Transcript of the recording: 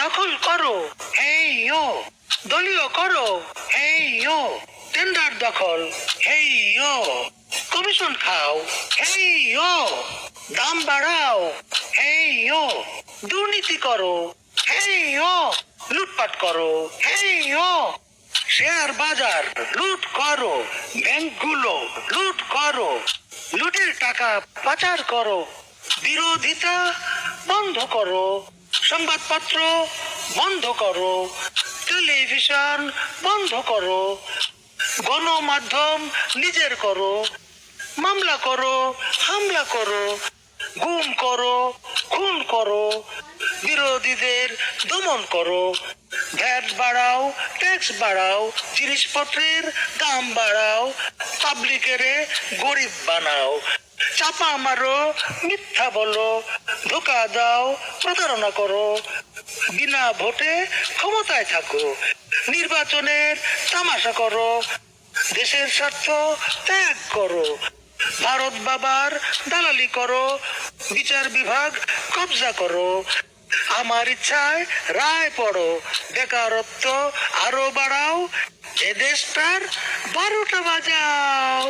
দখল করো, হেই ইয়ো, দলীয় করো, হেই ইয়ো, টেন্ডার দখল, হেই ইয়ো, কমিশন খাও, হেই ইয়ো, দাম বাড়াও, হেই ইয়ো, দুর্নীতি করো, হেই ইয়ো, লুটপাট করো, হেই ইয়ো, শেয়ার বাজার লুট করো, ব্যাংকগুলো লুট করো, লুটের টাকা পাচার করো, বিরোধিতা বন্ধ করো, সংবাদপত্র বন্ধ করো, টেলিভিশন বন্ধ করো, গণমাধ্যম নিজের করো, মামলা করো, হামলা করো, গুম করো, খুন করো, বিরোধীদের দমন করো, ভ্যাট বাড়াও, ট্যাক্স বাড়াও, জিনিসপত্রের দাম বাড়াও, পাবলিকের গরিব বানাও, চাপা মারো, মিথ্যা বলো, ধোকা দাও, প্রতারণা করো, বিনা ভোটে ক্ষমতায় থাকো, নির্বাচনের তামাশা করো, দেশের স্বার্থ ত্যাগ করো, ভারত বাবার দালালি করো, বিচার বিভাগ কবজা করো, আমার ইচ্ছায় রায় পড়ো, বেকারত্ব আরো বাড়াও, এ দেশটার 12টা বাজাও।